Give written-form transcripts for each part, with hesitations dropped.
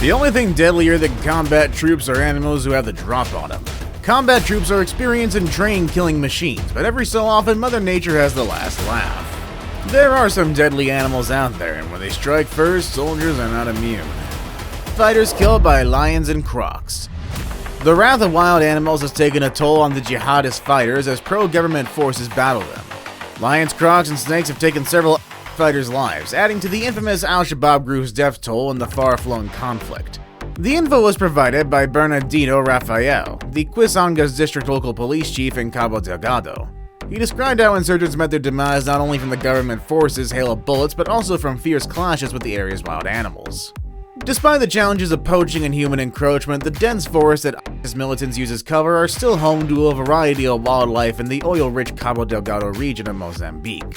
The only thing deadlier than combat troops are animals who have the drop on them. Combat troops are experienced and trained killing machines, but every so often Mother Nature has the last laugh. There are some deadly animals out there, and when they strike first, soldiers are not immune. Fighters killed by lions and crocs. The wrath of wild animals has taken a toll on the jihadist fighters as pro-government forces battle them. Lions, crocs, and snakes have taken several fighters' lives, adding to the infamous Al-Shabaab group's death toll in the far-flung conflict. The info was provided by Bernardino Rafael, the Quisangas district local police chief in Cabo Delgado. He described how insurgents met their demise not only from the government forces' hail of bullets, but also from fierce clashes with the area's wild animals. Despite the challenges of poaching and human encroachment, the dense forests that ISIS militants use as cover are still home to a variety of wildlife in the oil-rich Cabo Delgado region of Mozambique.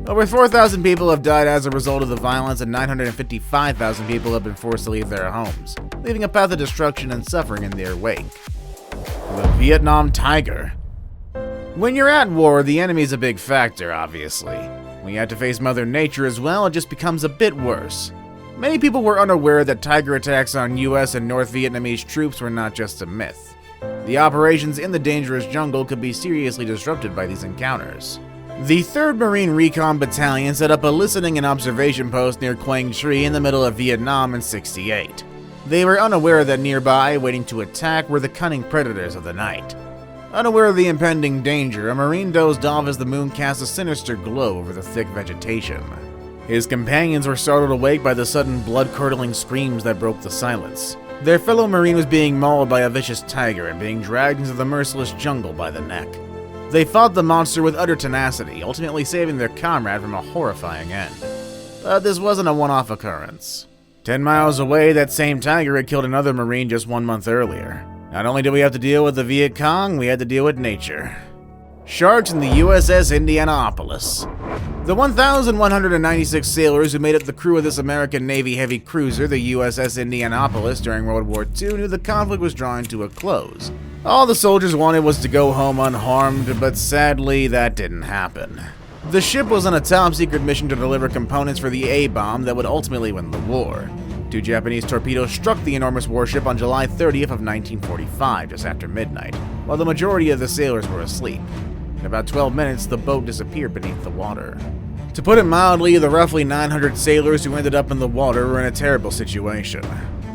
Over 4,000 people have died as a result of the violence, and 955,000 people have been forced to leave their homes, leaving a path of destruction and suffering in their wake. The Vietnam Tiger. When you're at war, the enemy's a big factor, obviously. When you have to face Mother Nature as well, it just becomes a bit worse. Many people were unaware that tiger attacks on US and North Vietnamese troops were not just a myth. The operations in the dangerous jungle could be seriously disrupted by these encounters. The 3rd Marine Recon Battalion set up a listening and observation post near Quang Tri in the middle of Vietnam in '68. They were unaware that nearby, waiting to attack, were the cunning predators of the night. Unaware of the impending danger, a Marine dozed off as the moon cast a sinister glow over the thick vegetation. His companions were startled awake by the sudden blood-curdling screams that broke the silence. Their fellow Marine was being mauled by a vicious tiger and being dragged into the merciless jungle by the neck. They fought the monster with utter tenacity, ultimately saving their comrade from a horrifying end. But this wasn't a one-off occurrence. 10 miles away, that same tiger had killed another Marine just 1 month earlier. Not only did we have to deal with the Viet Cong, we had to deal with nature. Sharks in the USS Indianapolis. The 1,196 sailors who made up the crew of this American Navy heavy cruiser, the USS Indianapolis, during World War II, knew the conflict was drawing to a close. All the soldiers wanted was to go home unharmed, but sadly, that didn't happen. The ship was on a top-secret mission to deliver components for the A-bomb that would ultimately win the war. 2 Japanese torpedoes struck the enormous warship on July 30th of 1945, just after midnight, while the majority of the sailors were asleep. In about 12 minutes, the boat disappeared beneath the water. To put it mildly, the roughly 900 sailors who ended up in the water were in a terrible situation.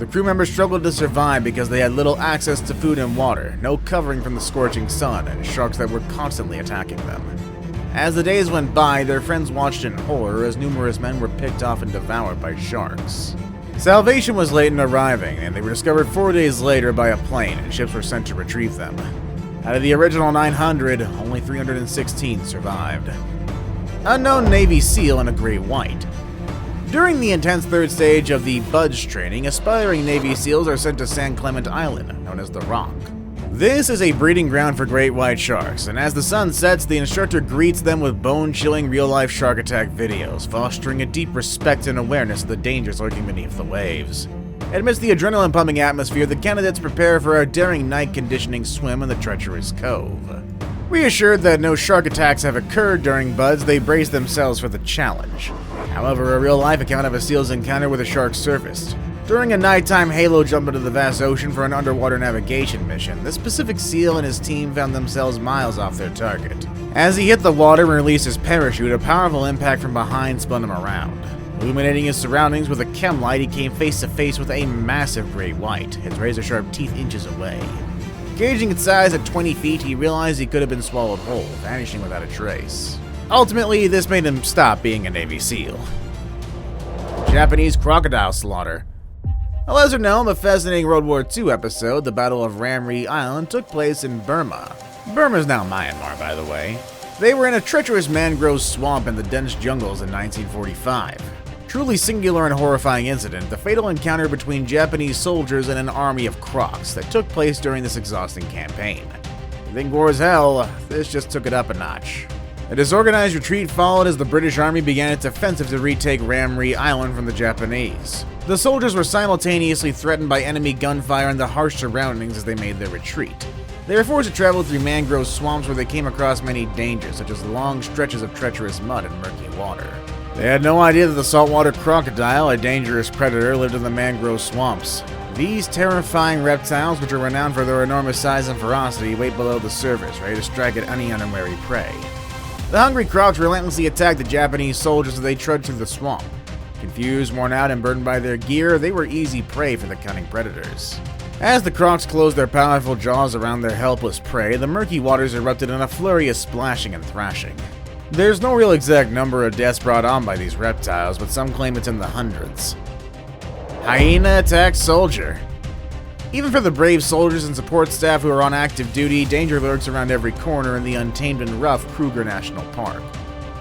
The crew members struggled to survive because they had little access to food and water, no covering from the scorching sun, and sharks that were constantly attacking them. As the days went by, their friends watched in horror as numerous men were picked off and devoured by sharks. Salvation was late in arriving, and they were discovered 4 days later by a plane, and ships were sent to retrieve them. Out of the original 900, only 316 survived. Unknown Navy SEAL and a Great White. During the intense 3rd stage of the BUDS training, aspiring Navy SEALs are sent to San Clemente Island, known as the Rock. This is a breeding ground for great white sharks, and as the sun sets, the instructor greets them with bone-chilling real-life shark attack videos, fostering a deep respect and awareness of the dangers lurking beneath the waves. Amidst the adrenaline-pumping atmosphere, the candidates prepare for a daring night conditioning swim in the treacherous cove. Reassured that no shark attacks have occurred during BUDS, they brace themselves for the challenge. However, a real-life account of a SEAL's encounter with a shark surfaced. During a nighttime halo jump into the vast ocean for an underwater navigation mission, the Pacific SEAL and his team found themselves miles off their target. As he hit the water and released his parachute, a powerful impact from behind spun him around. Illuminating his surroundings with a chem light, he came face to face with a massive great white, its razor-sharp teeth inches away. Gauging its size at 20 feet, he realized he could have been swallowed whole, vanishing without a trace. Ultimately, this made him stop being a Navy SEAL. Japanese crocodile slaughter. A lesser-known but fascinating World War II episode, the Battle of Ram Ri Island, took place in Burma. Burma is now Myanmar, by the way. They were in a treacherous mangrove swamp in the dense jungles in 1945. Truly singular and horrifying incident, the fatal encounter between Japanese soldiers and an army of crocs that took place during this exhausting campaign. You think war is hell? This just took it up a notch. A disorganized retreat followed as the British Army began its offensive to retake Ram Ri Island from the Japanese. The soldiers were simultaneously threatened by enemy gunfire and the harsh surroundings as they made their retreat. They were forced to travel through mangrove swamps where they came across many dangers, such as long stretches of treacherous mud and murky water. They had no idea that the saltwater crocodile, a dangerous predator, lived in the mangrove swamps. These terrifying reptiles, which are renowned for their enormous size and ferocity, wait below the surface, ready to strike at any unwary prey. The hungry crocs relentlessly attacked the Japanese soldiers as they trudged through the swamp. Confused, worn out, and burdened by their gear, they were easy prey for the cunning predators. As the crocs closed their powerful jaws around their helpless prey, the murky waters erupted in a flurry of splashing and thrashing. There's no real exact number of deaths brought on by these reptiles, but some claim it's in the hundreds. Hyena attacks soldier. Even for the brave soldiers and support staff who are on active duty, danger lurks around every corner in the untamed and rough Kruger National Park.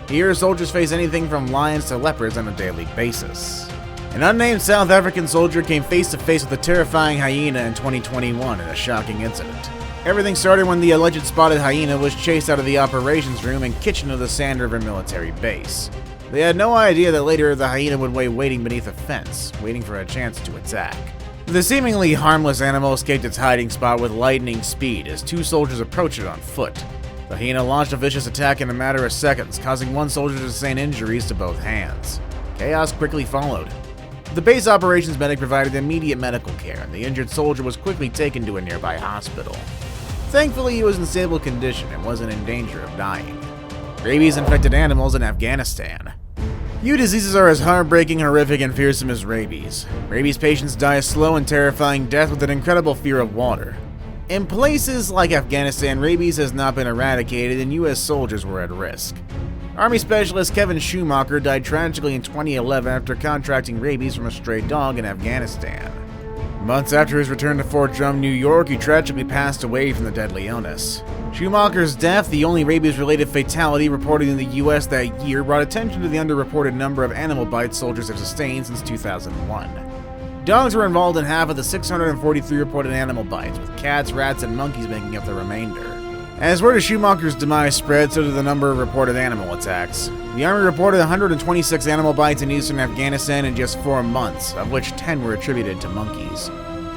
Here, soldiers face anything from lions to leopards on a daily basis. An unnamed South African soldier came face to face with a terrifying hyena in 2021 in a shocking incident. Everything started when the alleged spotted hyena was chased out of the operations room and kitchen of the Sand River military base. They had no idea that later the hyena would lay waiting beneath a fence, waiting for a chance to attack. The seemingly harmless animal escaped its hiding spot with lightning speed as two soldiers approached it on foot. The hyena launched a vicious attack in a matter of seconds, causing one soldier to sustain injuries to both hands. Chaos quickly followed. The base operations medic provided immediate medical care, and the injured soldier was quickly taken to a nearby hospital. Thankfully, he was in stable condition and wasn't in danger of dying. Rabies-infected animals in Afghanistan. Few diseases are as heartbreaking, horrific, and fearsome as rabies. Rabies patients die a slow and terrifying death with an incredible fear of water. In places like Afghanistan, rabies has not been eradicated and U.S. soldiers were at risk. Army Specialist Kevin Schumacher died tragically in 2011 after contracting rabies from a stray dog in Afghanistan. Months after his return to Fort Drum, New York, he tragically passed away from the deadly illness. Schumacher's death, the only rabies-related fatality reported in the U.S. that year, brought attention to the underreported number of animal bites soldiers have sustained since 2001. Dogs were involved in half of the 643 reported animal bites, with cats, rats, and monkeys making up the remainder. As word of Schumacher's demise spread, so did the number of reported animal attacks. The Army reported 126 animal bites in eastern Afghanistan in just 4 months, of which 10 were attributed to monkeys.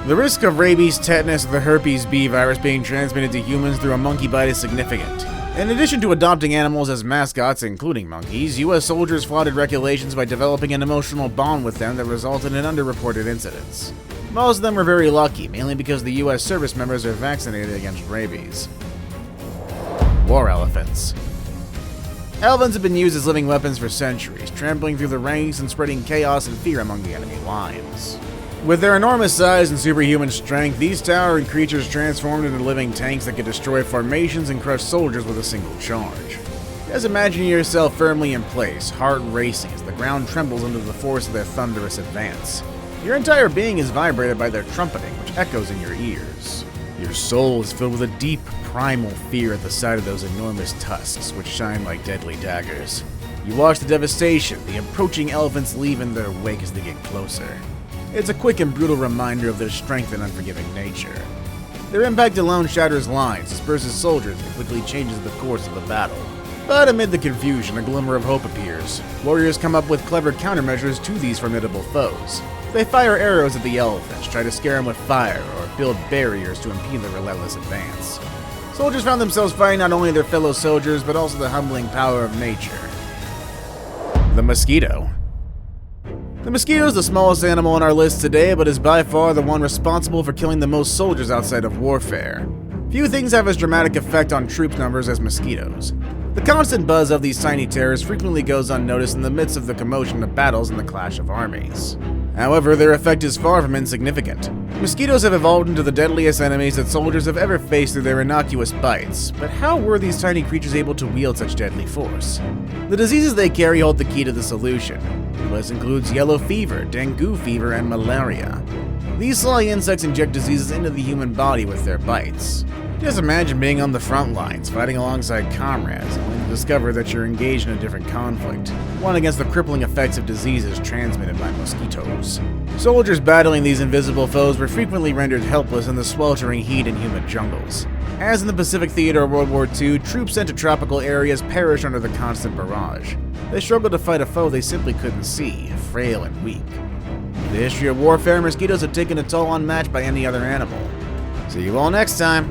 The risk of rabies, tetanus, or the herpes B virus being transmitted to humans through a monkey bite is significant. In addition to adopting animals as mascots, including monkeys, U.S. soldiers flouted regulations by developing an emotional bond with them that resulted in underreported incidents. Most of them were very lucky, mainly because the U.S. service members are vaccinated against rabies. War elephants. Elephants have been used as living weapons for centuries, trampling through the ranks and spreading chaos and fear among the enemy lines. With their enormous size and superhuman strength, these towering creatures transformed into living tanks that could destroy formations and crush soldiers with a single charge. Just imagine yourself firmly in place, heart racing as the ground trembles under the force of their thunderous advance. Your entire being is vibrated by their trumpeting, which echoes in your ears. Your soul is filled with a deep, primal fear at the sight of those enormous tusks, which shine like deadly daggers. You watch the devastation the approaching elephants leave in their wake as they get closer. It's a quick and brutal reminder of their strength and unforgiving nature. Their impact alone shatters lines, disperses soldiers, and quickly changes the course of the battle. But amid the confusion, a glimmer of hope appears. Warriors come up with clever countermeasures to these formidable foes. They fire arrows at the elephants, try to scare them with fire, or build barriers to impede their relentless advance. Soldiers found themselves fighting not only their fellow soldiers, but also the humbling power of nature. The mosquito. The mosquito is the smallest animal on our list today, but is by far the one responsible for killing the most soldiers outside of warfare. Few things have as dramatic effect on troop numbers as mosquitoes. The constant buzz of these tiny terrors frequently goes unnoticed in the midst of the commotion of battles and the clash of armies. However, their effect is far from insignificant. Mosquitoes have evolved into the deadliest enemies that soldiers have ever faced through their innocuous bites, but how were these tiny creatures able to wield such deadly force? The diseases they carry hold the key to the solution. The list includes yellow fever, dengue fever, and malaria. These sly insects inject diseases into the human body with their bites. Just imagine being on the front lines, fighting alongside comrades, only to discover that you're engaged in a different conflict, one against the crippling effects of diseases transmitted by mosquitoes. Soldiers battling these invisible foes were frequently rendered helpless in the sweltering heat in humid jungles. As in the Pacific Theater of World War II, troops sent to tropical areas perished under the constant barrage. They struggled to fight a foe they simply couldn't see, frail and weak. In the history of warfare, mosquitoes have taken a toll unmatched by any other animal. See you all next time!